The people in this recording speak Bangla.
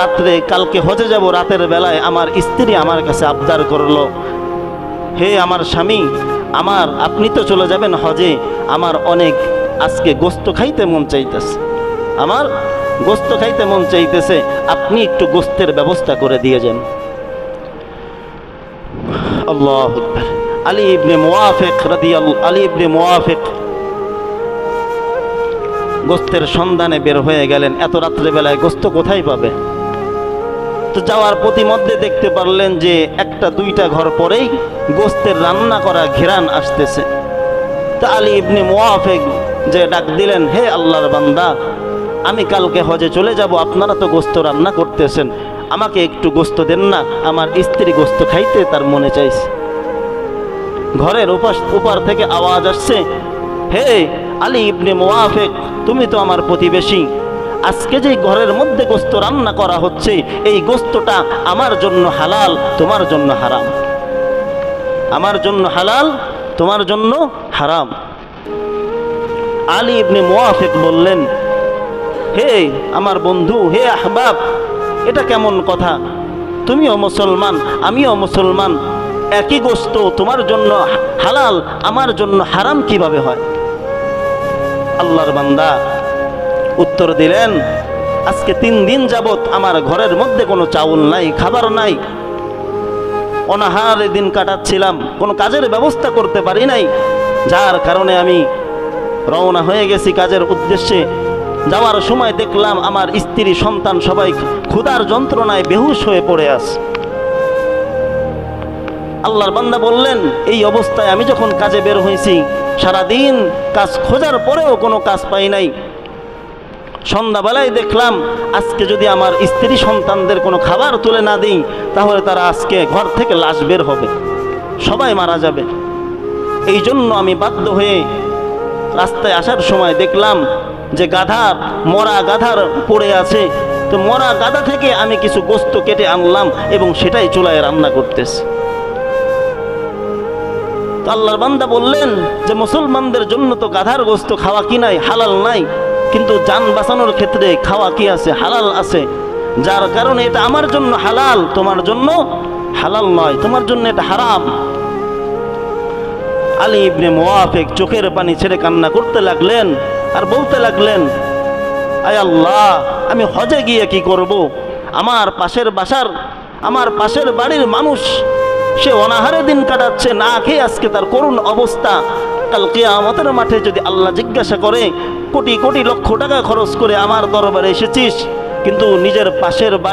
রাত্রে কালকে হজে যাব, রাতের বেলায় আমার স্ত্রী আমার কাছে আবদার করলো, হে আমার স্বামী, আপনি তো চলে যাবেন হজে, আমার অনেক আজকে গোস্ত খাইতে মন চাইতেছে, আমার গোস্ত খাইতে মন চাইতেছে, আপনি একটু গোস্তের ব্যবস্থা করে দিয়ে যান। আল্লাহু আকবার। আলী ইবনে মুওয়াফিক গোস্তের সন্ধানে বের হয়ে গেলেন। এত রাত্রেবেলায় গোস্ত কোথায় পাবে? তো যাওয়ার প্রতিমধ্যে দেখতে পারলেন যে একটা দুইটা ঘর পরেই গোস্তের রান্না করা ঘেরান আসতেছে। তা আলী ইবনে মুওয়াফিক যে ডাক দিলেন, হে আল্লাহর বান্দা, আমি কালকে হজে চলে যাব, আপনারা তো গোস্ত রান্না করতেছেন, আমাকে একটু গোস্ত দেন না, আমার স্ত্রী গোস্ত খাইতে তার মনে চাইছে। ঘরের উপার থেকে আওয়াজ আসছে, হে আলী ইবনে মুওয়াফিক, তুমি তো আমার প্রতিবেশী, আজকে যে ঘরের মধ্যে গোস্ত রান্না করা হচ্ছে, এই গোস্তটা আমার জন্য হালাল, তোমার জন্য হারাম। আমার জন্য হালাল, তোমার জন্য হারাম। আলী ইবনে মুওয়াফিক বললেন, হে আমার বন্ধু, হে আহবাব, এটা কেমন কথা? তুমিও মুসলমান, আমিও মুসলমান, একই গোস্ত তোমার জন্য হালাল, আমার জন্য হারাম কিভাবে হয়? আল্লাহর বান্দা উত্তর দিলেন, আজকে 3 দিন যাবত আমার ঘরের মধ্যে কোনো চাউল নাই, খাবার নাই, অনাহারে দিন কাটাচ্ছিলাম, কোনো কাজের ব্যবস্থা করতে পারি নাই, যার কারণে আমি রওনা হয়ে গেছি কাজের উদ্দেশ্যে। যাওয়ার সময় দেখলাম আমার স্ত্রী সন্তান সবাই ক্ষুধার যন্ত্রণায় বেহুশ হয়ে পড়ে আছে। আল্লাহর বান্দা বললেন, এই অবস্থায় আমি যখন কাজে বের হয়েছি, সারাদিন কাজ খোঁজার পরেও কোনো কাজ পাই নাই, সন্ধ্যাবেলায় দেখলাম আজকে যদি আমার স্ত্রী সন্তানদের কোনো খাবার তুলে না দিই, তাহলে তারা আজকে ঘর থেকে লাশ বের হবে, সবাই মারা যাবে। এই জন্য আমি বাধ্য হয়ে রাস্তায় আসার সময় দেখলাম যে মরা গাধার পড়ে আছে, তো মরা গাধা থেকে আমি কিছু গোস্ত কেটে আনলাম এবং সেটাই চুলায় রান্না করতেছি। তো আল্লাহর বান্দা বললেন যে মুসলমানদের জন্য তো গাধার গোস্ত খাওয়া কি নাই, হালাল নাই, কিন্তু জান বাঁচানোর ক্ষেত্রে খাওয়া কি আছে, হালাল আছে, যার কারণে এটা আমার জন্য হালাল, তোমার জন্য হালাল নয়, তোমার জন্য এটা হারাম। আলী ইবনে মুওয়াফিক চোখের পানি ছেড়ে কান্না করতে লাগলেন আর বলতে লাগলেন, আয় আল্লাহ, আমি হজে গিয়ে কি করব? আমার পাশের বাড়ির মানুষ, সে অনাহারে দিন কাটাচ্ছে, না খেয়ে আজকে তার করুণ অবস্থা। কাল কিয়ামতের মাঠে যদি আল্লাহ জিজ্ঞাসা করে, কোটি কোটি লক্ষ টাকা খরচ করে আমার দরবারে এসেছিস, কিন্তু নিজের পাশের বাড়ি